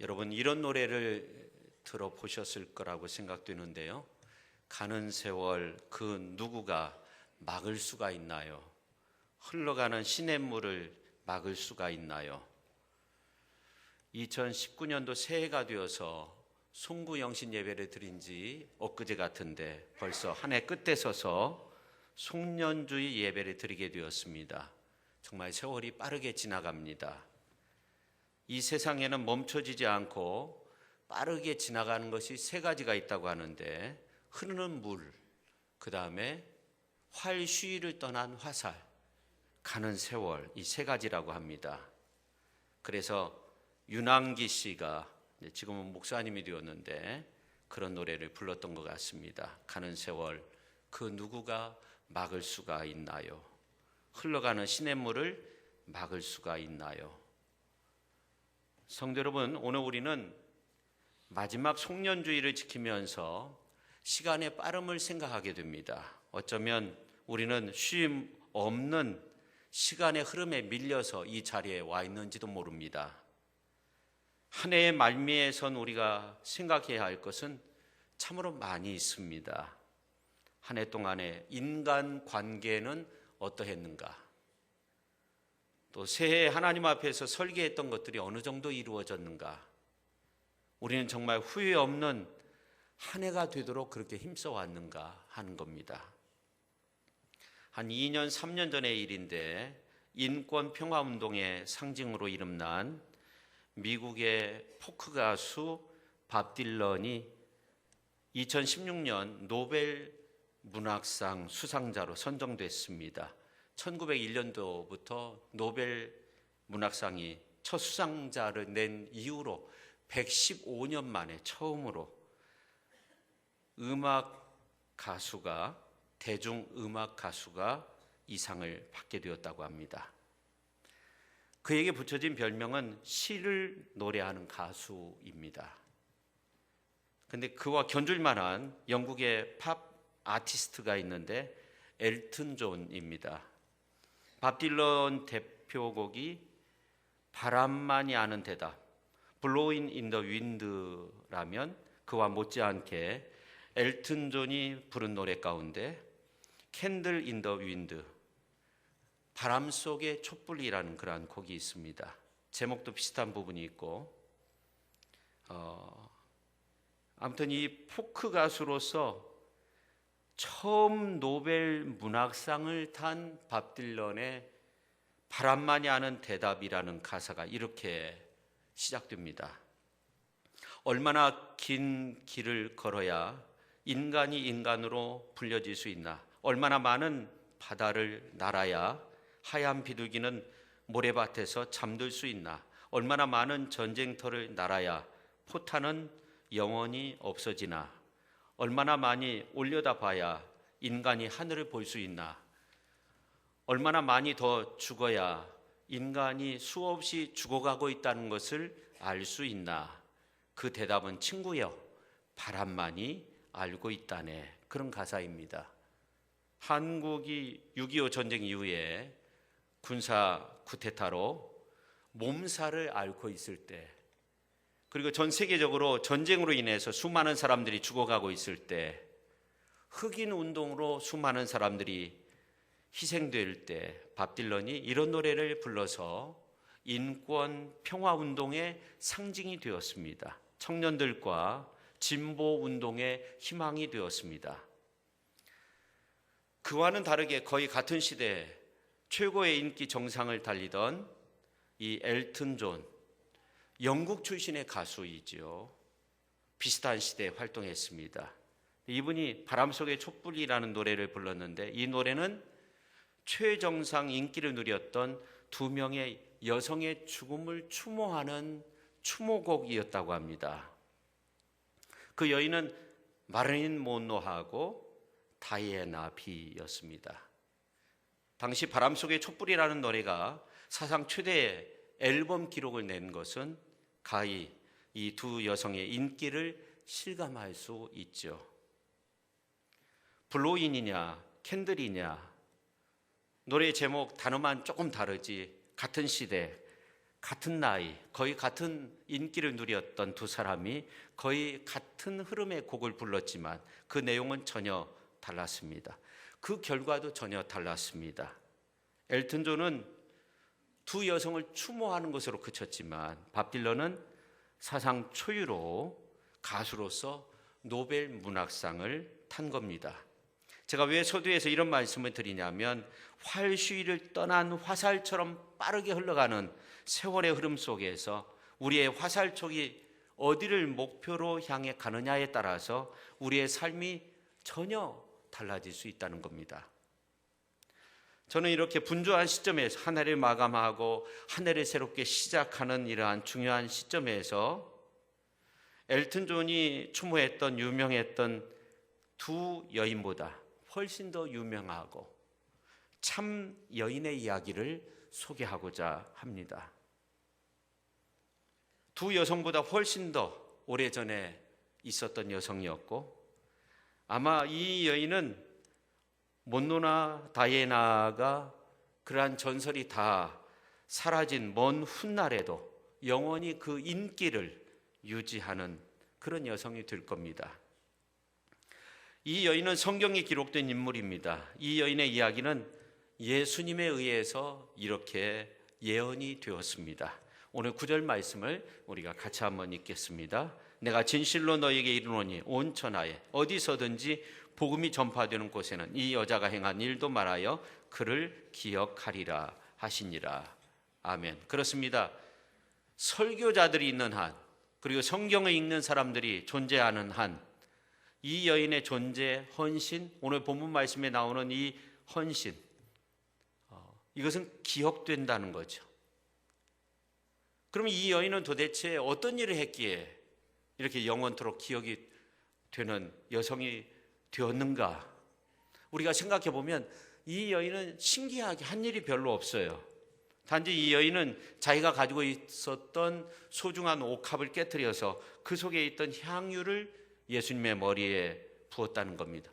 여러분 이런 노래를 들어보셨을 거라고 생각되는데요. 가는 세월 그 누구가 막을 수가 있나요? 흘러가는 시냇물을 막을 수가 있나요? 2019년도 새해가 되어서 송구영신 예배를 드린 지 엊그제 같은데 벌써 한 해 끝에 서서 송년주의 예배를 드리게 되었습니다. 정말 세월이 빠르게 지나갑니다. 이 세상에는 멈춰지지 않고 빠르게 지나가는 것이 세 가지가 있다고 하는데, 흐르는 물, 그 다음에 활쉬위를 떠난 화살, 가는 세월, 이 세 가지라고 합니다. 그래서 윤항기 씨가 지금은 목사님이 되었는데 그런 노래를 불렀던 것 같습니다. 가는 세월 그 누구가 막을 수가 있나요? 흘러가는 시냇물을 막을 수가 있나요? 성도 여러분, 오늘 우리는 마지막 송년주의를 지키면서 시간의 빠름을 생각하게 됩니다. 어쩌면 우리는 쉼 없는 시간의 흐름에 밀려서 이 자리에 와 있는지도 모릅니다. 한 해의 말미에 선 우리가 생각해야 할 것은 참으로 많이 있습니다. 한 해 동안의 인간 관계는 어떠했는가? 또 새해 하나님 앞에서 설계했던 것들이 어느 정도 이루어졌는가? 우리는 정말 후회 없는 한 해가 되도록 그렇게 힘써 왔는가 하는 겁니다. 한 2년, 3년 전의 일인데 인권 평화 운동의 상징으로 이름난 미국의 포크 가수 밥 딜런이 2016년 노벨 문학상 수상자로 선정됐습니다. 1901년도부터 노벨 문학상이 첫 수상자를 낸 이후로 115년 만에 처음으로 음악 가수가, 대중음악 가수가 이 상을 받게 되었다고 합니다. 그에게 붙여진 별명은 시를 노래하는 가수입니다. 근데 그와 견줄 만한 영국의 팝 아티스트가 있는데 엘튼 존입니다. 밥 딜런 대표곡이 바람만이 아는 대답, Blowing in the Wind라면 그와 못지않게 엘튼 존이 부른 노래 가운데 Candle in the Wind, 바람 속의 촛불이라는 그러한 곡이 있습니다. 제목도 비슷한 부분이 있고, 아무튼 이 포크 가수로서 처음 노벨 문학상을 탄 밥 딜런의 바람만이 아는 대답이라는 가사가 이렇게 시작됩니다. 얼마나 긴 길을 걸어야 인간이 인간으로 불려질 수 있나? 얼마나 많은 바다를 날아야 하얀 비둘기는 모래밭에서 잠들 수 있나? 얼마나 많은 전쟁터를 날아야 포탄은 영원히 없어지나? 얼마나 많이 올려다봐야 인간이 하늘을 볼 수 있나? 얼마나 많이 더 죽어야 인간이 수없이 죽어가고 있다는 것을 알 수 있나? 그 대답은 친구여, 바람만이 알고 있다네. 그런 가사입니다. 한국이 6.25 전쟁 이후에 군사 쿠데타로 몸살을 앓고 있을 때, 그리고 전 세계적으로 전쟁으로 인해서 수많은 사람들이 죽어가고 있을 때, 흑인 운동으로 수많은 사람들이 희생될 때 밥 딜런이 이런 노래를 불러서 인권 평화 운동의 상징이 되었습니다. 청년들과 진보 운동의 희망이 되었습니다. 그와는 다르게 거의 같은 시대에 최고의 인기 정상을 달리던 이 엘튼 존, 영국 출신의 가수이지요. 비슷한 시대에 활동했습니다. 이분이 바람 속의 촛불이라는 노래를 불렀는데, 이 노래는 최정상 인기를 누렸던 두 명의 여성의 죽음을 추모하는 추모곡이었다고 합니다. 그 여인은 마릴린 몬로하고 다이애나 비였습니다. 당시 바람 속의 촛불이라는 노래가 사상 최대의 앨범 기록을 낸 것은 가히 이 두 여성의 인기를 실감할 수 있죠. 블로인이냐 캔들이냐, 노래의 제목 단어만 조금 다르지 같은 시대 같은 나이, 거의 같은 인기를 누렸던 두 사람이 거의 같은 흐름의 곡을 불렀지만 그 내용은 전혀 달랐습니다. 그 결과도 전혀 달랐습니다. 엘튼 존은 두 여성을 추모하는 것으로 그쳤지만 밥 딜런은 사상 초유로 가수로서 노벨 문학상을 탄 겁니다. 제가 왜 서두에서 이런 말씀을 드리냐면 활시위를 떠난 화살처럼 빠르게 흘러가는 세월의 흐름 속에서 우리의 화살촉이 어디를 목표로 향해 가느냐에 따라서 우리의 삶이 전혀 달라질 수 있다는 겁니다. 저는 이렇게 분주한 시점에서 한 해를 마감하고 한 해를 새롭게 시작하는 이러한 중요한 시점에서 엘튼 존이 추모했던 유명했던 두 여인보다 훨씬 더 유명하고 참 여인의 이야기를 소개하고자 합니다. 두 여성보다 훨씬 더 오래전에 있었던 여성이었고 아마 이 여인은 몬노나 다이애나가 그러한 전설이 다 사라진 먼 훗날에도 영원히 그 인기를 유지하는 그런 여성이 될 겁니다. 이 여인은 성경에 기록된 인물입니다. 이 여인의 이야기는 예수님에 의해서 이렇게 예언이 되었습니다. 오늘 9절 말씀을 우리가 같이 한번 읽겠습니다. 내가 진실로 너에게 이르노니 온 천하에 어디서든지 복음이 전파되는 곳에는 이 여자가 행한 일도 말하여 그를 기억하리라 하시니라. 아멘. 그렇습니다. 설교자들이 있는 한, 그리고 성경을 읽는 사람들이 존재하는 한, 이 여인의 존재, 헌신, 오늘 본문 말씀에 나오는 이 헌신, 이것은 기억된다는 거죠. 그럼 이 여인은 도대체 어떤 일을 했기에 이렇게 영원토록 기억이 되는 여성이 되었는가? 우리가 생각해 보면 이 여인은 신기하게 한 일이 별로 없어요. 단지 이 여인은 자기가 가지고 있었던 소중한 옥합을 깨트려서 그 속에 있던 향유를 예수님의 머리에 부었다는 겁니다.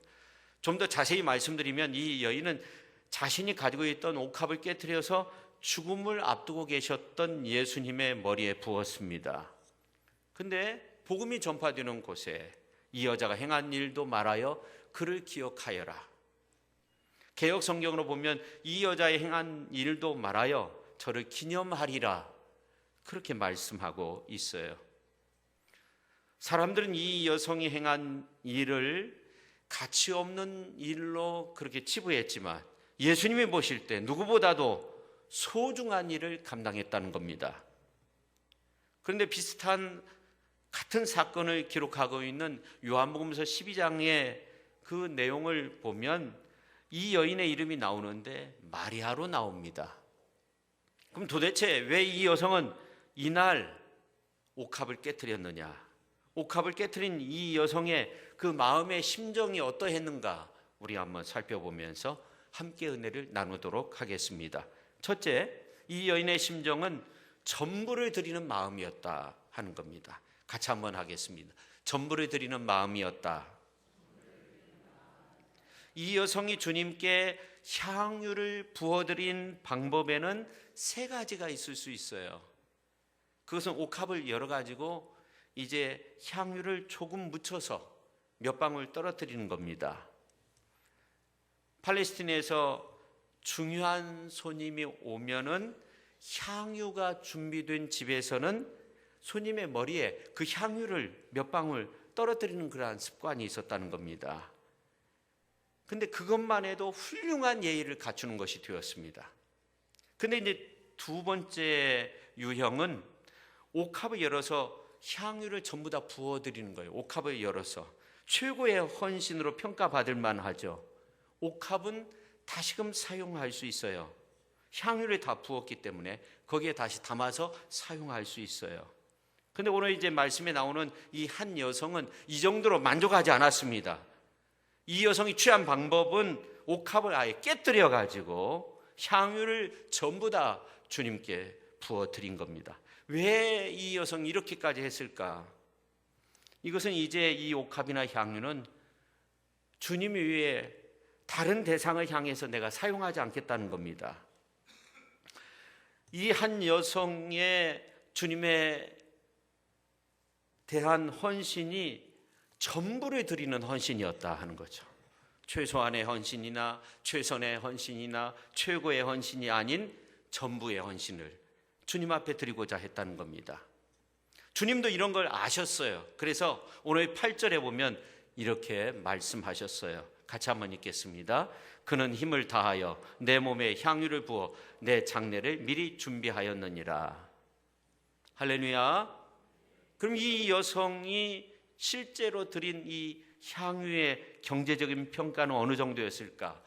좀 더 자세히 말씀드리면 이 여인은 자신이 가지고 있던 옥합을 깨트려서 죽음을 앞두고 계셨던 예수님의 머리에 부었습니다. 근데 복음이 전파되는 곳에 이 여자가 행한 일도 말하여 그를 기억하여라. 개역 성경으로 보면 이 여자의 행한 일도 말하여 저를 기념하리라. 그렇게 말씀하고 있어요. 사람들은 이 여성이 행한 일을 가치 없는 일로 그렇게 치부했지만 예수님이 보실 때 누구보다도 소중한 일을 감당했다는 겁니다. 그런데 비슷한 같은 사건을 기록하고 있는 요한복음서 12장의 그 내용을 보면 이 여인의 이름이 나오는데 마리아로 나옵니다. 그럼 도대체 왜 이 여성은 이날 옥합을 깨트렸느냐? 옥합을 깨트린 이 여성의 그 마음의 심정이 어떠했는가? 우리가 한번 살펴보면서 함께 은혜를 나누도록 하겠습니다. 첫째, 이 여인의 심정은 전부를 드리는 마음이었다 하는 겁니다. 같이 한번 하겠습니다. 전부를 드리는 마음이었다. 이 여성이 주님께 향유를 부어드린 방법에는 세 가지가 있을 수 있어요. 그것은 옥합을 열어가지고 이제 향유를 조금 묻혀서 몇 방울 떨어뜨리는 겁니다. 팔레스틴에서 중요한 손님이 오면은 향유가 준비된 집에서는 손님의 머리에 그 향유를 몇 방울 떨어뜨리는 그러한 습관이 있었다는 겁니다. 근데 그것만 해도 훌륭한 예의를 갖추는 것이 되었습니다. 근데 이제 두 번째 유형은 옥합을 열어서 향유를 전부 다 부어드리는 거예요. 옥합을 열어서 최고의 헌신으로 평가받을 만하죠. 옥합은 다시금 사용할 수 있어요. 향유를 다 부었기 때문에 거기에 다시 담아서 사용할 수 있어요. 근데 오늘 이제 말씀에 나오는 이 한 여성은 이 정도로 만족하지 않았습니다. 이 여성이 취한 방법은 옥합을 아예 깨뜨려 가지고 향유를 전부 다 주님께 부어 드린 겁니다. 왜 이 여성이 이렇게까지 했을까? 이것은 이제 이 옥합이나 향유는 주님 위에 다른 대상을 향해서 내가 사용하지 않겠다는 겁니다. 이 한 여성의 주님에 대한 헌신이 전부를 드리는 헌신이었다 하는 거죠. 최소한의 헌신이나 최선의 헌신이나 최고의 헌신이 아닌 전부의 헌신을 주님 앞에 드리고자 했다는 겁니다. 주님도 이런 걸 아셨어요. 그래서 오늘 8절에 보면 이렇게 말씀하셨어요. 같이 한번 읽겠습니다. 그는 힘을 다하여 내 몸에 향유를 부어 내 장례를 미리 준비하였느니라. 할렐루야. 그럼 이 여성이 실제로 드린 이 향유의 경제적인 평가는 어느 정도였을까?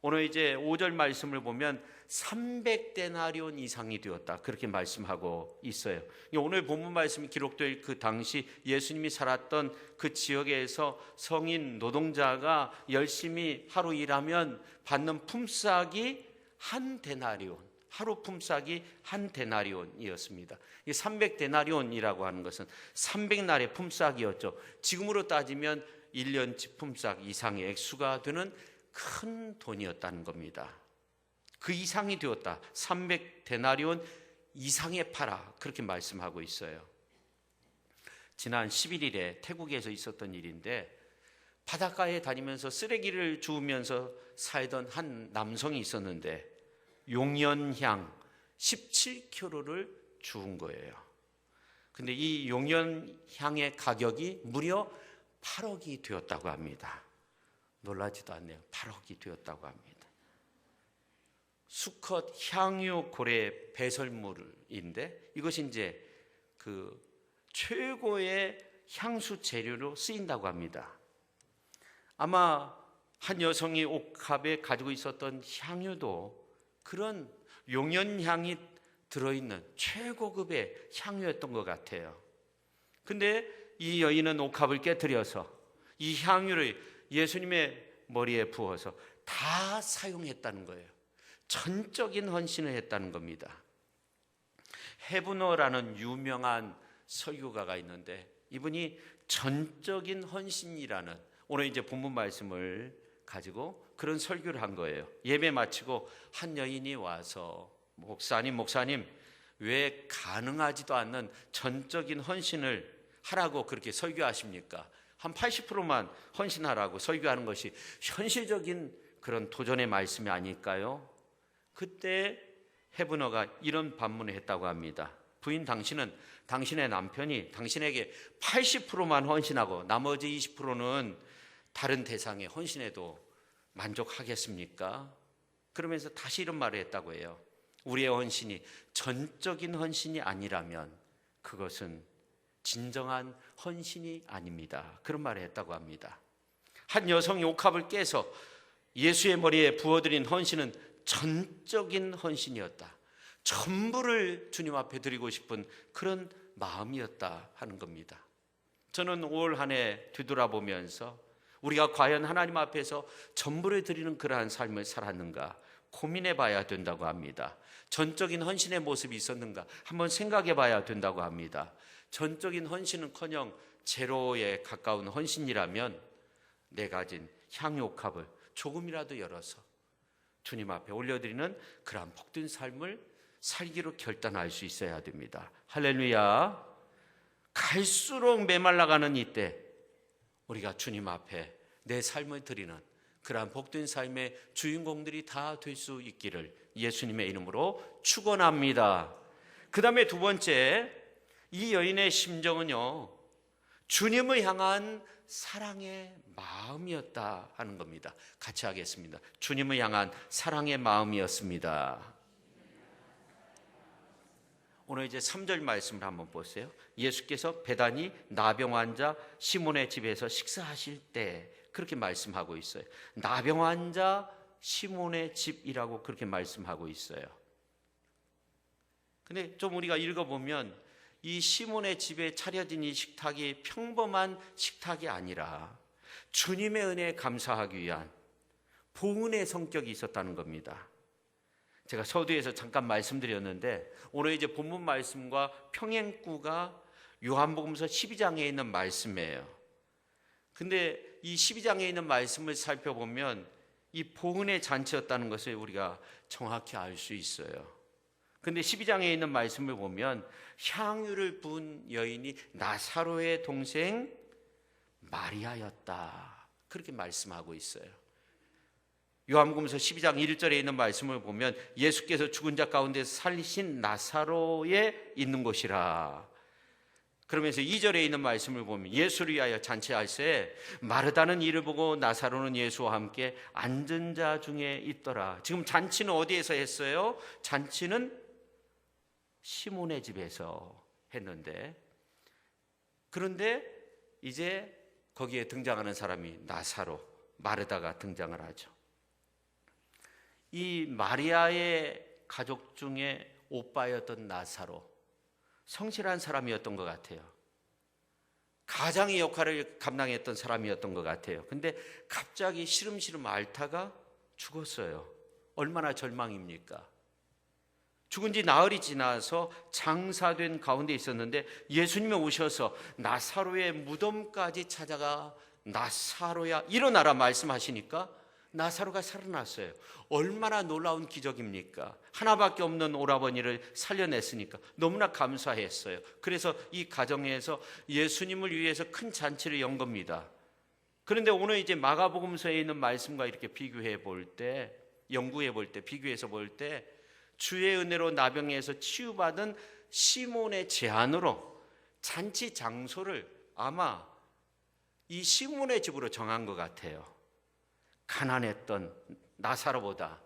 오늘 이제 5절 말씀을 보면 300데나리온 이상이 되었다, 그렇게 말씀하고 있어요. 오늘 본문 말씀이 기록될 그 당시 예수님이 살았던 그 지역에서 성인 노동자가 열심히 하루 일하면 받는 품삯이 한 데나리온, 하루 품삯이 한 데나리온이었습니다. 이 300데나리온이라고 하는 것은 300날의 품삯이었죠. 지금으로 따지면 1년치 품삯 이상의 액수가 되는 큰 돈이었다는 겁니다. 그 이상이 되었다. 300데나리온 이상에 팔아, 그렇게 말씀하고 있어요. 지난 11일에 태국에서 있었던 일인데, 바닷가에 다니면서 쓰레기를 주우면서 살던 한 남성이 있었는데 용연향 17kg를 주운 거예요. 근데 이 용연향의 가격이 무려 8억이 되었다고 합니다. 놀라지도 않네요. 8억이 되었다고 합니다. 수컷 향유 고래 배설물인데 이것이 이제 그 최고의 향수 재료로 쓰인다고 합니다. 아마 한 여성이 옥합에 가지고 있었던 향유도 그런 용연향이 들어있는 최고급의 향유였던 것 같아요. 근데 이 여인은 옥합을 깨뜨려서 이 향유를 예수님의 머리에 부어서 다 사용했다는 거예요. 전적인 헌신을 했다는 겁니다. 헤브너라는 유명한 설교가가 있는데 이분이 전적인 헌신이라는 오늘 이제 본문 말씀을 가지고 그런 설교를 한 거예요. 예배 마치고 한 여인이 와서 목사님 왜 가능하지도 않는 전적인 헌신을 하라고 그렇게 설교하십니까? 한 80%만 헌신하라고 설교하는 것이 현실적인 그런 도전의 말씀이 아닐까요? 그때 헤브너가 이런 반문을 했다고 합니다. 부인, 당신은 당신의 남편이 당신에게 80%만 헌신하고 나머지 20%는 다른 대상에 헌신해도 만족하겠습니까? 그러면서 다시 이런 말을 했다고 해요. 우리의 헌신이 전적인 헌신이 아니라면 그것은 진정한 헌신이 아닙니다. 그런 말을 했다고 합니다. 한 여성이 옥합을 깨서 예수의 머리에 부어드린 헌신은 전적인 헌신이었다. 전부를 주님 앞에 드리고 싶은 그런 마음이었다 하는 겁니다. 저는 올 한 해 뒤돌아보면서 우리가 과연 하나님 앞에서 전부를 드리는 그러한 삶을 살았는가 고민해 봐야 된다고 합니다. 전적인 헌신의 모습이 있었는가 한번 생각해 봐야 된다고 합니다. 전적인 헌신은커녕 제로에 가까운 헌신이라면 내 가진 향유옥합을 조금이라도 열어서 주님 앞에 올려드리는 그러한 복된 삶을 살기로 결단할 수 있어야 됩니다. 할렐루야. 갈수록 메말라가는 이때 우리가 주님 앞에 내 삶을 드리는 그러한 복된 삶의 주인공들이 다 될 수 있기를 예수님의 이름으로 축원합니다. 그 다음에 두 번째, 이 여인의 심정은요, 주님을 향한 사랑의 마음이었다 하는 겁니다. 같이 하겠습니다. 주님을 향한 사랑의 마음이었습니다. 오늘 이제 3절 말씀을 한번 보세요. 예수께서 베다니 나병 환자 시몬의 집에서 식사하실 때 그렇게 말씀하고 있어요. 나병 환자 시몬의 집이라고 그렇게 말씀하고 있어요. 근데 좀 우리가 읽어보면 이 시몬의 집에 차려진 이 식탁이 평범한 식탁이 아니라 주님의 은혜에 감사하기 위한 보은의 성격이 있었다는 겁니다. 제가 서두에서 잠깐 말씀드렸는데 오늘 이제 본문 말씀과 평행구가 요한복음서 12장에 있는 말씀이에요. 근데 이 12장에 있는 말씀을 살펴보면 이 보은의 잔치였다는 것을 우리가 정확히 알 수 있어요. 근데 12장에 있는 말씀을 보면 향유를 부은 여인이 나사로의 동생 마리아였다, 그렇게 말씀하고 있어요. 요한복음서 12장 1절에 있는 말씀을 보면 예수께서 죽은 자 가운데서 살리신 나사로에 있는 곳이라. 그러면서 2절에 있는 말씀을 보면 예수를 위하여 잔치할새 마르다는 이를 보고 나사로는 예수와 함께 앉은 자 중에 있더라. 지금 잔치는 어디에서 했어요? 잔치는 시몬의 집에서 했는데, 그런데 이제 거기에 등장하는 사람이 나사로, 마르다가 등장을 하죠. 이 마리아의 가족 중에 오빠였던 나사로, 성실한 사람이었던 것 같아요. 가장의 역할을 감당했던 사람이었던 것 같아요. 근데 갑자기 시름시름 앓다가 죽었어요. 얼마나 절망입니까? 죽은 지 나흘이 지나서 장사된 가운데 있었는데 예수님이 오셔서 나사로의 무덤까지 찾아가 나사로야 일어나라 말씀하시니까 나사로가 살아났어요. 얼마나 놀라운 기적입니까? 하나밖에 없는 오라버니를 살려냈으니까 너무나 감사했어요. 그래서 이 가정에서 예수님을 위해서 큰 잔치를 연 겁니다. 그런데 오늘 이제 마가복음서에 있는 말씀과 이렇게 비교해 볼 때, 연구해 볼 때, 비교해서 볼 때 주의 은혜로 나병에서 치유받은 시몬의 제안으로 잔치 장소를 아마 이 시몬의 집으로 정한 것 같아요. 가난했던 나사로보다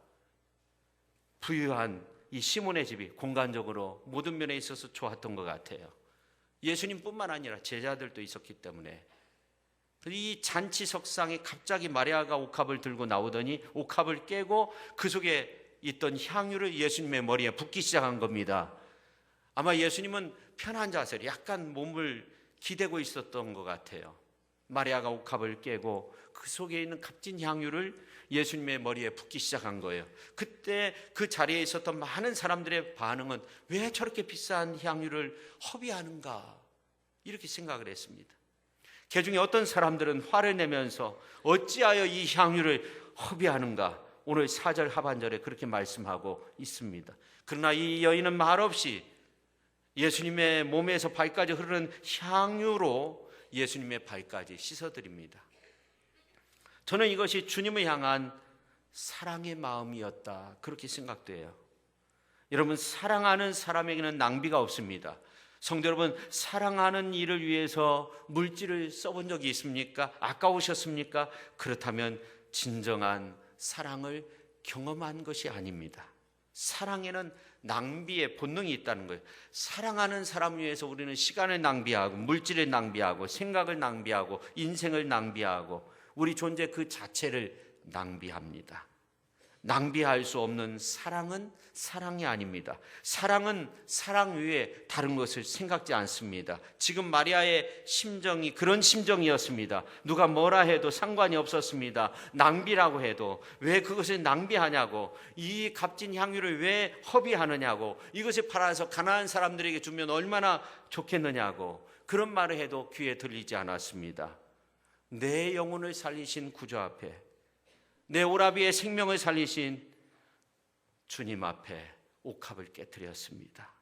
부유한 이 시몬의 집이 공간적으로 모든 면에 있어서 좋았던 것 같아요. 예수님뿐만 아니라 제자들도 있었기 때문에. 이 잔치석상에 갑자기 마리아가 옥합을 들고 나오더니 옥합을 깨고 그 속에 있던 향유를 예수님의 머리에 붓기 시작한 겁니다. 아마 예수님은 편한 자세로 약간 몸을 기대고 있었던 것 같아요. 마리아가 옥합을 깨고 그 속에 있는 값진 향유를 예수님의 머리에 붓기 시작한 거예요. 그때 그 자리에 있었던 많은 사람들의 반응은 왜 저렇게 비싼 향유를 허비하는가, 이렇게 생각을 했습니다. 그 중에 어떤 사람들은 화를 내면서 어찌하여 이 향유를 허비하는가, 오늘 4절 하반절에 그렇게 말씀하고 있습니다. 그러나 이 여인은 말없이 예수님의 몸에서 발까지 흐르는 향유로 예수님의 발까지 씻어드립니다. 저는 이것이 주님을 향한 사랑의 마음이었다, 그렇게 생각돼요. 여러분, 사랑하는 사람에게는 낭비가 없습니다. 성도 여러분, 사랑하는 일을 위해서 물질을 써본 적이 있습니까? 아까우셨습니까? 그렇다면 진정한 사랑을 경험한 것이 아닙니다. 사랑에는 낭비의 본능이 있다는 거예요. 사랑하는 사람을 위해서 우리는 시간을 낭비하고 물질을 낭비하고 생각을 낭비하고 인생을 낭비하고 우리 존재 그 자체를 낭비합니다. 낭비할 수 없는 사랑은 사랑이 아닙니다. 사랑은 사랑 외에 다른 것을 생각지 않습니다. 지금 마리아의 심정이 그런 심정이었습니다. 누가 뭐라 해도 상관이 없었습니다. 낭비라고 해도 왜 그것을 낭비하냐고, 이 값진 향유를 왜 허비하느냐고, 이것을 팔아서 가난한 사람들에게 주면 얼마나 좋겠느냐고, 그런 말을 해도 귀에 들리지 않았습니다. 내 영혼을 살리신 구주 앞에, 내 오라비의 생명을 살리신 주님 앞에 옥합을 깨뜨렸습니다.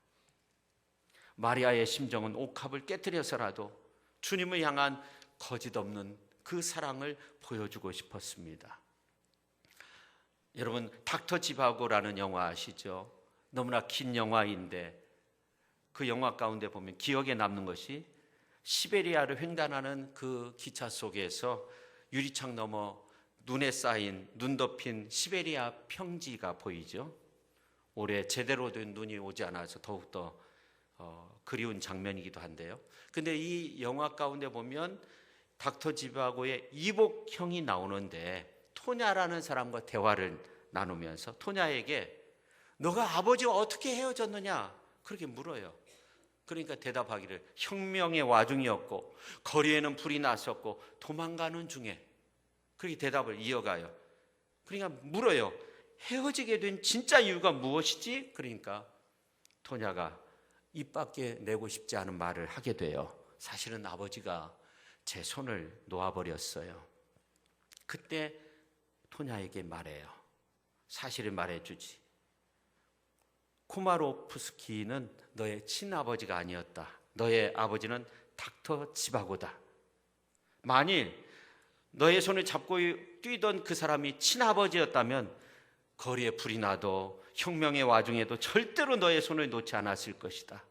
마리아의 심정은 옥합을 깨뜨려서라도 주님을 향한 거짓없는 그 사랑을 보여주고 싶었습니다. 여러분, 닥터 지바고라는 영화 아시죠? 너무나 긴 영화인데 그 영화 가운데 보면 기억에 남는 것이 시베리아를 횡단하는 그 기차 속에서 유리창 너머 눈에 쌓인, 눈 덮인 시베리아 평지가 보이죠. 올해 제대로 된 눈이 오지 않아서 더욱더 그리운 장면이기도 한데요. 근데 이 영화 가운데 보면 닥터 지바고의 이복형이 나오는데 토냐라는 사람과 대화를 나누면서 토냐에게 너가 아버지와 어떻게 헤어졌느냐 그렇게 물어요. 그러니까 대답하기를 혁명의 와중이었고 거리에는 불이 났었고 도망가는 중에, 그렇게 대답을 이어가요. 그러니까 물어요. 헤어지게 된 진짜 이유가 무엇이지? 그러니까 토냐가 입 밖에 내고 싶지 않은 말을 하게 돼요. 사실은 아버지가 제 손을 놓아버렸어요. 그때 토냐에게 말해요. 사실을 말해주지. 코마로프스키는 너의 친아버지가 아니었다. 너의 아버지는 닥터 지바고다. 만일 너의 손을 잡고 뛰던 그 사람이 친아버지였다면 거리에 불이 나도 혁명의 와중에도 절대로 너의 손을 놓지 않았을 것이다.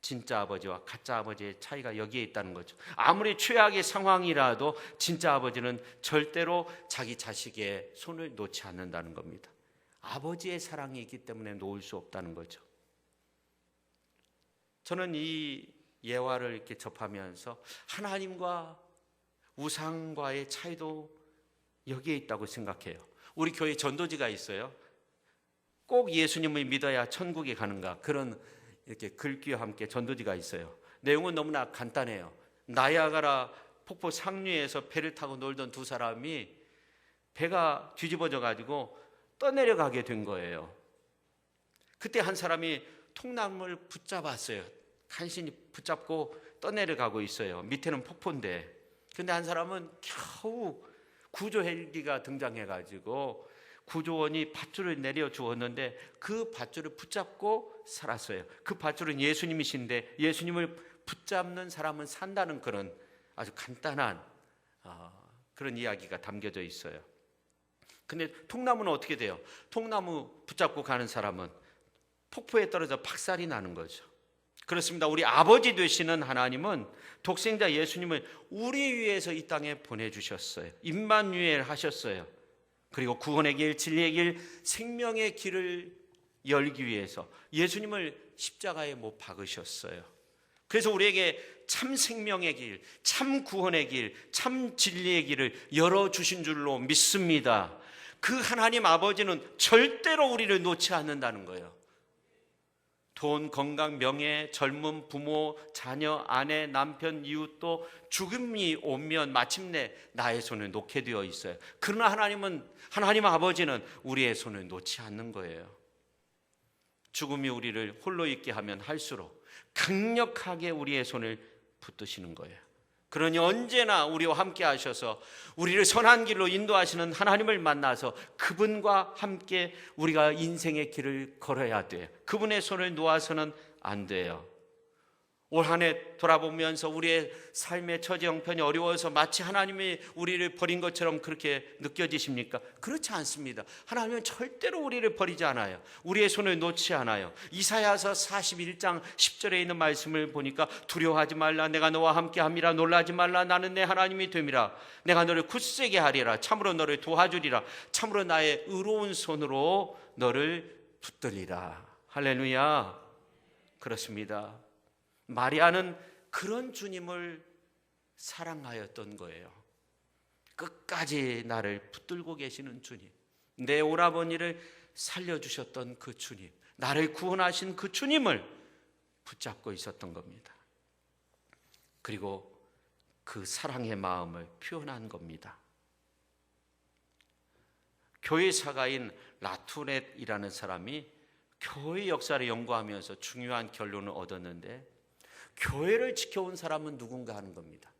진짜 아버지와 가짜 아버지의 차이가 여기에 있다는 거죠. 아무리 최악의 상황이라도 진짜 아버지는 절대로 자기 자식의 손을 놓지 않는다는 겁니다. 아버지의 사랑이 있기 때문에 놓을 수 없다는 거죠. 저는 이 예화를 이렇게 접하면서 하나님과 우상과의 차이도 여기에 있다고 생각해요. 우리 교회 전도지가 있어요. 꼭 예수님을 믿어야 천국에 가는가, 그런 이렇게 글귀와 함께 전도지가 있어요. 내용은 너무나 간단해요. 나야가라 폭포 상류에서 배를 타고 놀던 두 사람이 배가 뒤집어져 가지고 떠내려가게 된 거예요. 그때 한 사람이 통나무를 붙잡았어요. 간신히 붙잡고 떠내려가고 있어요. 밑에는 폭포인데. 근데 한 사람은 겨우 구조 헬기가 등장해가지고 구조원이 밧줄을 내려주었는데 그 밧줄을 붙잡고 살았어요. 그 밧줄은 예수님이신데 예수님을 붙잡는 사람은 산다는 그런 아주 간단한 그런 이야기가 담겨져 있어요. 근데 통나무는 어떻게 돼요? 통나무 붙잡고 가는 사람은 폭포에 떨어져 박살이 나는 거죠. 그렇습니다. 우리 아버지 되시는 하나님은 독생자 예수님을 우리 위해서 이 땅에 보내주셨어요. 임마누엘 하셨어요. 그리고 구원의 길, 진리의 길, 생명의 길을 열기 위해서 예수님을 십자가에 못 박으셨어요. 그래서 우리에게 참 생명의 길, 참 구원의 길, 참 진리의 길을 열어주신 줄로 믿습니다. 그 하나님 아버지는 절대로 우리를 놓지 않는다는 거예요. 돈, 건강, 명예, 젊음, 부모, 자녀, 아내, 남편, 이웃도 죽음이 오면 마침내 나의 손을 놓게 되어 있어요. 그러나 하나님 아버지는 우리의 손을 놓지 않는 거예요. 죽음이 우리를 홀로 있게 하면 할수록 강력하게 우리의 손을 붙드시는 거예요. 그러니 언제나 우리와 함께 하셔서 우리를 선한 길로 인도하시는 하나님을 만나서 그분과 함께 우리가 인생의 길을 걸어야 돼요. 그분의 손을 놓아서는 안 돼요. 올 한 해 돌아보면서 우리의 삶의 처지 형편이 어려워서 마치 하나님이 우리를 버린 것처럼 그렇게 느껴지십니까? 그렇지 않습니다. 하나님은 절대로 우리를 버리지 않아요. 우리의 손을 놓지 않아요. 이사야서 41장 10절에 있는 말씀을 보니까 두려워하지 말라, 내가 너와 함께함이라. 놀라지 말라, 나는 내 하나님이 됨이라. 내가 너를 굳세게 하리라. 참으로 너를 도와주리라. 참으로 나의 의로운 손으로 너를 붙들리라. 할렐루야. 그렇습니다. 마리아는 그런 주님을 사랑하였던 거예요. 끝까지 나를 붙들고 계시는 주님, 내 오라버니를 살려주셨던 그 주님, 나를 구원하신 그 주님을 붙잡고 있었던 겁니다. 그리고 그 사랑의 마음을 표현한 겁니다. 교회사가인 라투넷이라는 사람이 교회 역사를 연구하면서 중요한 결론을 얻었는데, 교회를 지켜온 사람은 누군가 하는 겁니다.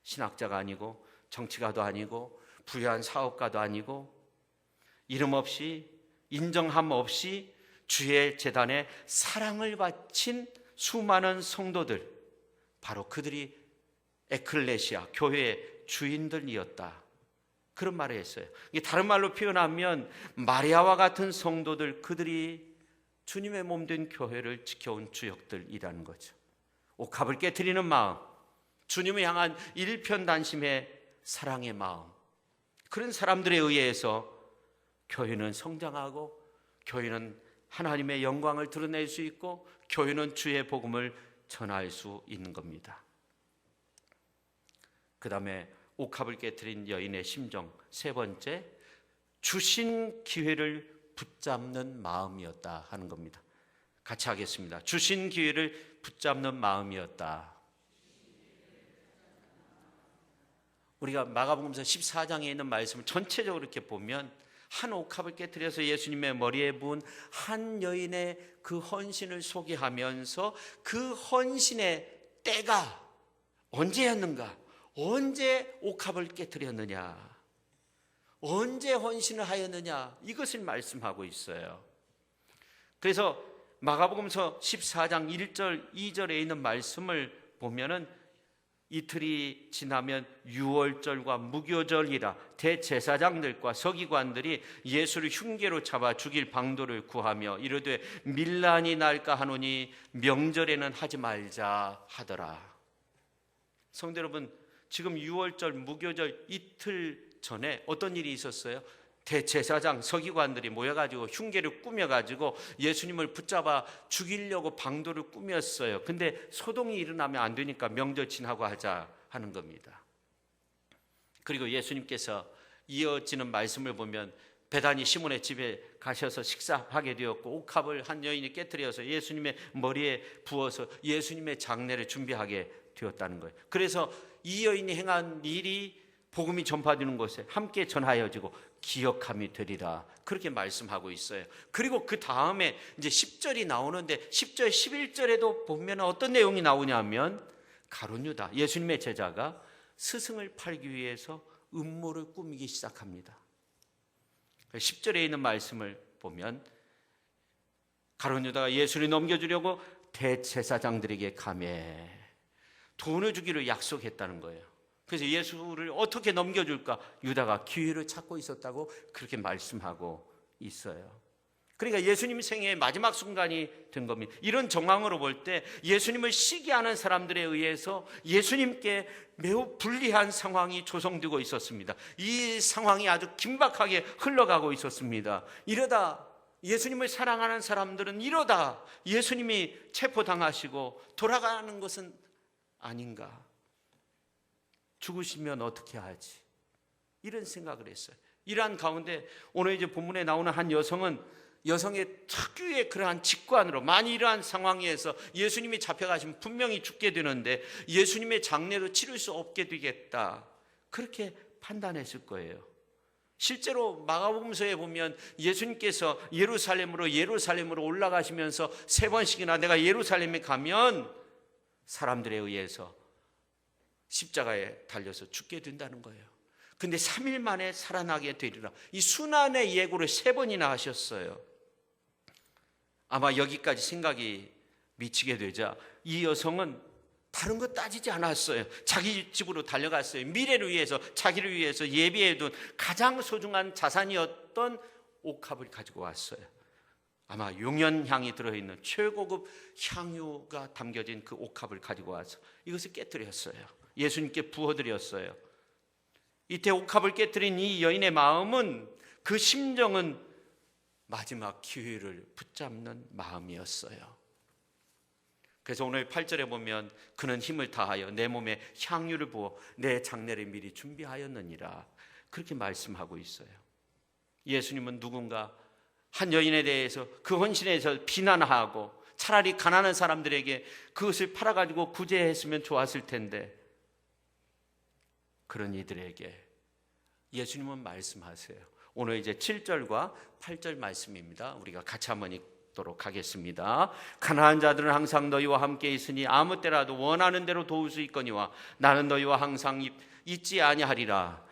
신학자가 아니고 정치가도 아니고 부유한 사업가도 아니고 이름 없이 인정함 없이 주의 재단에 사랑을 바친 수많은 성도들, 바로 그들이 에클레시아, 교회의 주인들이었다. 그런 말을 했어요. 다른 말로 표현하면 마리아와 같은 성도들, 그들이 주님의 몸된 교회를 지켜온 주역들이라는 거죠. 옥합을 깨트리는 마음, 주님을 향한 일편단심의 사랑의 마음, 그런 사람들에 의해서 교회는 성장하고 교회는 하나님의 영광을 드러낼 수 있고 교회는 주의 복음을 전할 수 있는 겁니다. 그 다음에 옥합을 깨트린 여인의 심정, 세 번째, 주신 기회를 붙잡는 마음이었다 하는 겁니다. 같이 하겠습니다. 주신 기회를 붙잡는 마음이었다. 우리가 마가복음서 14장에 있는 말씀을 전체적으로 이렇게 보면 한 옥합을 깨트려서 예수님의 머리에 부은 한 여인의 그 헌신을 소개하면서 그 헌신의 때가 언제였는가, 언제 옥합을 깨트렸느냐, 언제 헌신을 하였느냐, 이것을 말씀하고 있어요. 그래서 마가복음서 14장 1절 2절에 있는 말씀을 보면은 이틀이 지나면 유월절과 무교절이라 대제사장들과 서기관들이 예수를 흉계로 잡아 죽일 방도를 구하며 이르되 밀란이 날까 하노니 명절에는 하지 말자 하더라. 성도 여러분, 지금 유월절 무교절 이틀 전에 어떤 일이 있었어요? 대제사장 서기관들이 모여가지고 흉계를 꾸며가지고 예수님을 붙잡아 죽이려고 방도를 꾸몄어요. 근데 소동이 일어나면 안 되니까 명절 지나고 하자 하는 겁니다. 그리고 예수님께서 이어지는 말씀을 보면 베다니 시몬의 집에 가셔서 식사하게 되었고 옥합을 한 여인이 깨뜨려서 예수님의 머리에 부어서 예수님의 장례를 준비하게 되었다는 거예요. 그래서 이 여인이 행한 일이 복음이 전파되는 곳에 함께 전하여지고 기억함이 되리라, 그렇게 말씀하고 있어요. 그리고 그 다음에 이제 10절이 나오는데 10절 11절에도 보면 어떤 내용이 나오냐면 가룟 유다 예수님의 제자가 스승을 팔기 위해서 음모를 꾸미기 시작합니다. 10절에 있는 말씀을 보면 가룟 유다가 예수를 넘겨주려고 대제사장들에게 가매 돈을 주기로 약속했다는 거예요. 그래서 예수를 어떻게 넘겨줄까 유다가 기회를 찾고 있었다고 그렇게 말씀하고 있어요. 그러니까 예수님 생애의 마지막 순간이 된 겁니다. 이런 정황으로 볼 때 예수님을 시기하는 사람들에 의해서 예수님께 매우 불리한 상황이 조성되고 있었습니다. 이 상황이 아주 긴박하게 흘러가고 있었습니다. 이러다 예수님을 사랑하는 사람들은 이러다 예수님이 체포당하시고 돌아가는 것은 아닌가, 죽으시면 어떻게 하지, 이런 생각을 했어요. 이러한 가운데 오늘 이제 본문에 나오는 한 여성은 여성의 특유의 그러한 직관으로 만일 이러한 상황에서 예수님이 잡혀가시면 분명히 죽게 되는데 예수님의 장례도 치를 수 없게 되겠다, 그렇게 판단했을 거예요. 실제로 마가복음서에 보면 예수님께서 예루살렘으로 올라가시면서 3번씩이나 내가 예루살렘에 가면 사람들에 의해서 십자가에 달려서 죽게 된다는 거예요. 근데 3일 만에 살아나게 되리라, 이 순환의 예고를 3번이나 하셨어요. 아마 여기까지 생각이 미치게 되자 이 여성은 다른 거 따지지 않았어요. 자기 집으로 달려갔어요. 미래를 위해서, 자기를 위해서 예비해둔 가장 소중한 자산이었던 옥합을 가지고 왔어요. 아마 용연향이 들어있는 최고급 향유가 담겨진 그 옥합을 가지고 와서 이것을 깨뜨렸어요. 예수님께 부어드렸어요. 이때 옥합을 깨뜨린 이 여인의 마음은, 그 심정은 마지막 기회를 붙잡는 마음이었어요. 그래서 오늘 8절에 보면 그는 힘을 다하여 내 몸에 향유를 부어 내 장례를 미리 준비하였느니라, 그렇게 말씀하고 있어요. 예수님은 누군가 한 여인에 대해서 그 헌신에 대해서 비난하고 차라리 가난한 사람들에게 그것을 팔아가지고 구제했으면 좋았을 텐데 그런 이들에게 예수님은 말씀하세요. 오늘 이제 7절과 8절 말씀입니다. 우리가 같이 한번 읽도록 하겠습니다. 가난한 자들은 항상 너희와 함께 있으니 아무 때라도 원하는 대로 도울 수 있거니와 나는 너희와 항상 있지 아니하리라.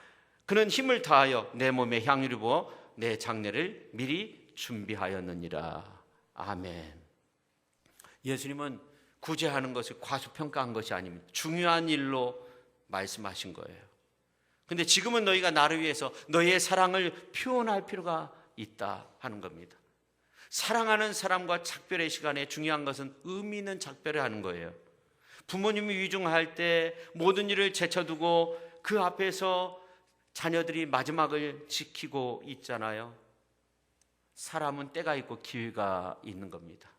그는 힘을 다하여 내 몸에 향유를 부어 내 장례를 미리 준비하였느니라. 아멘. 예수님은 구제하는 것을 과소평가한 것이 아닙니다. 중요한 일로 말씀하신 거예요. 근데 지금은 너희가 나를 위해서 너희의 사랑을 표현할 필요가 있다 하는 겁니다. 사랑하는 사람과 작별의 시간에 중요한 것은 의미 있는 작별을 하는 거예요. 부모님이 위중할 때 모든 일을 제쳐두고 그 앞에서 자녀들이 마지막을 지키고 있잖아요. 사람은 때가 있고 기회가 있는 겁니다.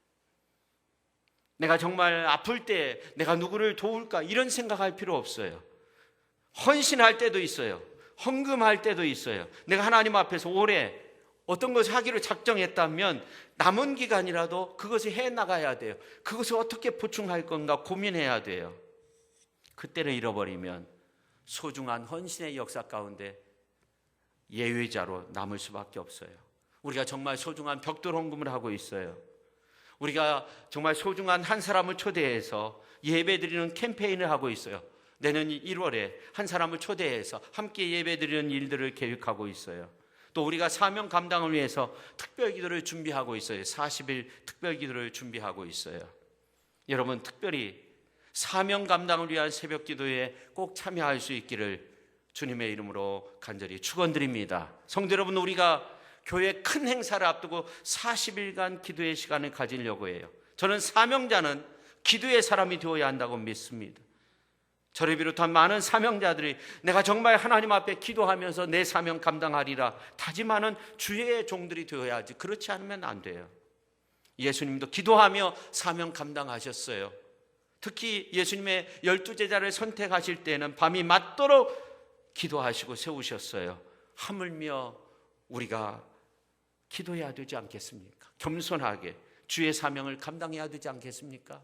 내가 정말 아플 때 내가 누구를 도울까 이런 생각할 필요 없어요. 헌신할 때도 있어요. 헌금할 때도 있어요. 내가 하나님 앞에서 올해 어떤 것을 하기로 작정했다면 남은 기간이라도 그것을 해나가야 돼요. 그것을 어떻게 보충할 건가 고민해야 돼요. 그때를 잃어버리면 소중한 헌신의 역사 가운데 예외자로 남을 수밖에 없어요. 우리가 정말 소중한 벽돌 헌금을 하고 있어요. 우리가 정말 소중한 한 사람을 초대해서 예배드리는 캠페인을 하고 있어요. 내년 1월에 한 사람을 초대해서 함께 예배드리는 일들을 계획하고 있어요. 또 우리가 사명 감당을 위해서 특별 기도를 준비하고 있어요. 40일 특별 기도를 준비하고 있어요. 여러분 특별히 사명 감당을 위한 새벽 기도에 꼭 참여할 수 있기를 주님의 이름으로 간절히 축원드립니다. 성도 여러분, 우리가 교회 큰 행사를 앞두고 40일간 기도의 시간을 가지려고 해요. 저는 사명자는 기도의 사람이 되어야 한다고 믿습니다. 저를 비롯한 많은 사명자들이 내가 정말 하나님 앞에 기도하면서 내 사명 감당하리라 다짐하는 주의 종들이 되어야지, 그렇지 않으면 안 돼요. 예수님도 기도하며 사명 감당하셨어요. 특히 예수님의 12제자를 선택하실 때는 밤이 맞도록 기도하시고 세우셨어요. 하물며 우리가 기도해야 되지 않겠습니까? 겸손하게 주의 사명을 감당해야 되지 않겠습니까?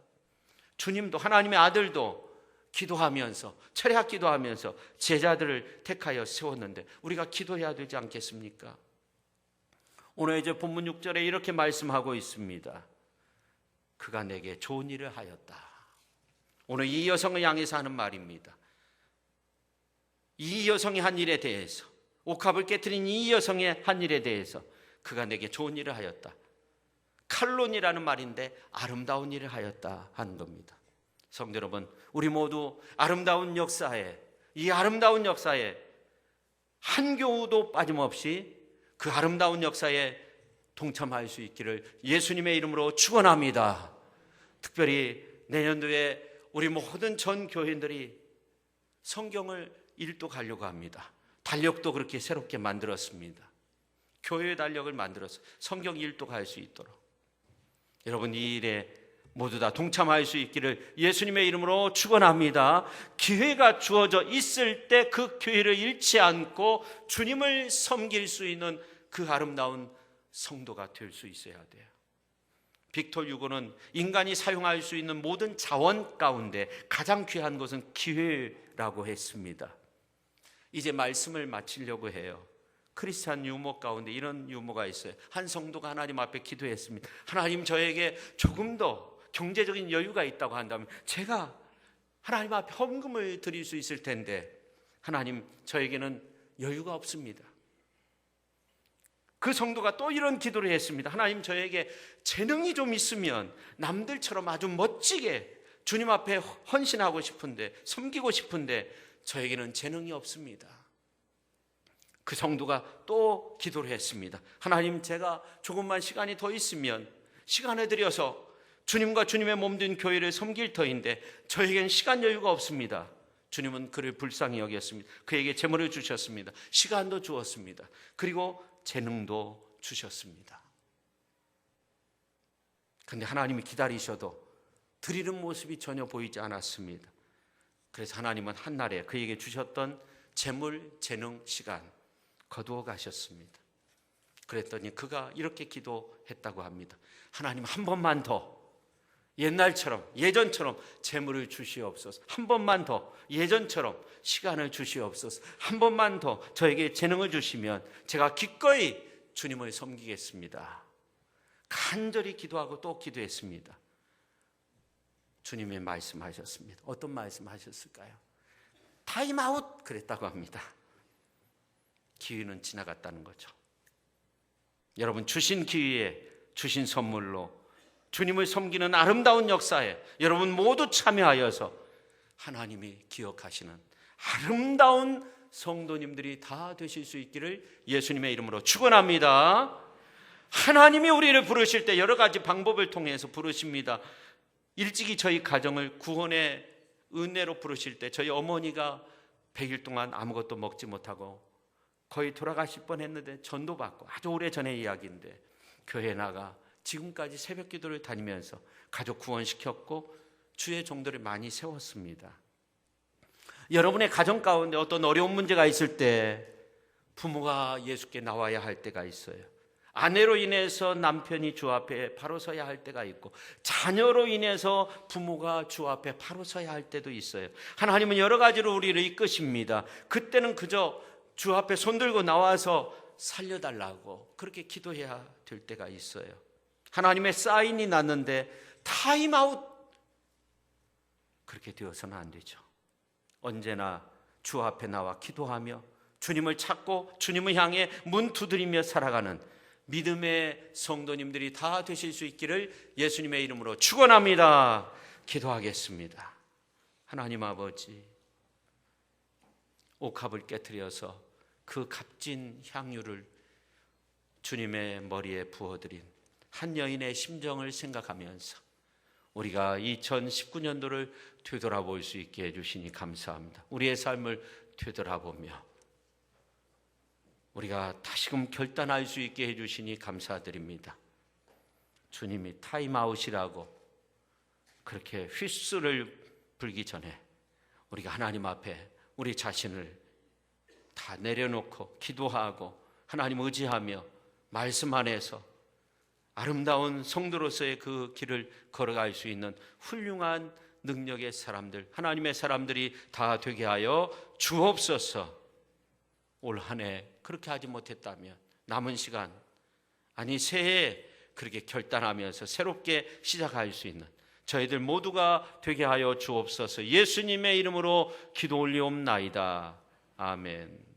주님도, 하나님의 아들도 기도하면서, 철학 기도하면서 제자들을 택하여 세웠는데 우리가 기도해야 되지 않겠습니까? 오늘 이제 본문 6절에 이렇게 말씀하고 있습니다. 그가 내게 좋은 일을 하였다. 오늘 이 여성을 향해서 하는 말입니다. 이 여성이 한 일에 대해서, 옥합을 깨트린 이 여성의 한 일에 대해서 그가 내게 좋은 일을 하였다. 칼론이라는 말인데 아름다운 일을 하였다 하는 겁니다. 성도 여러분, 우리 모두 아름다운 역사에, 이 아름다운 역사에 한 교우도 빠짐없이 그 아름다운 역사에 동참할 수 있기를 예수님의 이름으로 축원합니다. 특별히 내년도에 우리 모든 전 교인들이 성경을 일독하려고 합니다. 달력도 그렇게 새롭게 만들었습니다. 교회 달력을 만들어서 성경 일독할 수 있도록 여러분 이 일에 모두 다 동참할 수 있기를 예수님의 이름으로 축원합니다. 기회가 주어져 있을 때 그 기회를 잃지 않고 주님을 섬길 수 있는 그 아름다운 성도가 될 수 있어야 돼요. 빅터 유고는 인간이 사용할 수 있는 모든 자원 가운데 가장 귀한 것은 기회라고 했습니다. 이제 말씀을 마치려고 해요. 크리스찬 유머 가운데 이런 유머가 있어요. 한 성도가 하나님 앞에 기도했습니다. 하나님, 저에게 조금 더 경제적인 여유가 있다고 한다면 제가 하나님 앞에 헌금을 드릴 수 있을 텐데 하나님, 저에게는 여유가 없습니다. 그 성도가 또 이런 기도를 했습니다. 하나님, 저에게 재능이 좀 있으면 남들처럼 아주 멋지게 주님 앞에 헌신하고 싶은데, 섬기고 싶은데 저에게는 재능이 없습니다. 그 성도가 또 기도를 했습니다. 하나님, 제가 조금만 시간이 더 있으면 시간을 들여서 주님과 주님의 몸된 교회를 섬길 터인데 저에겐 시간 여유가 없습니다. 주님은 그를 불쌍히 여겼습니다. 그에게 재물을 주셨습니다. 시간도 주었습니다. 그리고 재능도 주셨습니다. 그런데 하나님이 기다리셔도 드리는 모습이 전혀 보이지 않았습니다. 그래서 하나님은 한날에 그에게 주셨던 재물, 재능, 시간 거두어 가셨습니다. 그랬더니 그가 이렇게 기도했다고 합니다. 하나님, 한 번만 더 옛날처럼, 예전처럼 재물을 주시옵소서. 한 번만 더 예전처럼 시간을 주시옵소서. 한 번만 더 저에게 재능을 주시면 제가 기꺼이 주님을 섬기겠습니다. 간절히 기도하고 또 기도했습니다. 주님이 말씀하셨습니다. 어떤 말씀하셨을까요? 타임아웃 그랬다고 합니다. 기회는 지나갔다는 거죠. 여러분, 주신 기회에 주신 선물로 주님을 섬기는 아름다운 역사에 여러분 모두 참여하여서 하나님이 기억하시는 아름다운 성도님들이 다 되실 수 있기를 예수님의 이름으로 축원합니다. 하나님이 우리를 부르실 때 여러 가지 방법을 통해서 부르십니다. 일찍이 저희 가정을 구원의 은혜로 부르실 때 저희 어머니가 100일 동안 아무것도 먹지 못하고 거의 돌아가실 뻔했는데 전도받고, 아주 오래전의 이야기인데 교회 나가 지금까지 새벽 기도를 다니면서 가족 구원시켰고 주의 종들을 많이 세웠습니다. 여러분의 가정 가운데 어떤 어려운 문제가 있을 때 부모가 예수께 나와야 할 때가 있어요. 아내로 인해서 남편이 주 앞에 바로 서야 할 때가 있고, 자녀로 인해서 부모가 주 앞에 바로 서야 할 때도 있어요. 하나님은 여러 가지로 우리를 이끄십니다. 그때는 그저 주 앞에 손들고 나와서 살려달라고 그렇게 기도해야 될 때가 있어요. 하나님의 사인이 났는데 타임아웃 그렇게 되어서는 안 되죠. 언제나 주 앞에 나와 기도하며 주님을 찾고 주님을 향해 문 두드리며 살아가는 믿음의 성도님들이 다 되실 수 있기를 예수님의 이름으로 축원합니다. 기도하겠습니다. 하나님 아버지, 옥합을 깨트려서 그 값진 향유를 주님의 머리에 부어드린 한 여인의 심정을 생각하면서 우리가 2019년도를 되돌아볼 수 있게 해주시니 감사합니다. 우리의 삶을 되돌아보며 우리가 다시금 결단할 수 있게 해주시니 감사드립니다. 주님이 타임아웃이라고 그렇게 휘슬을 불기 전에 우리가 하나님 앞에 우리 자신을 다 내려놓고 기도하고 하나님 의지하며 말씀 안에서 아름다운 성도로서의 그 길을 걸어갈 수 있는 훌륭한 능력의 사람들, 하나님의 사람들이 다 되게 하여 주옵소서. 올 한 해 그렇게 하지 못했다면 남은 시간, 아니 새해 그렇게 결단하면서 새롭게 시작할 수 있는 저희들 모두가 되게 하여 주옵소서. 예수님의 이름으로 기도 올리옵나이다. 아멘.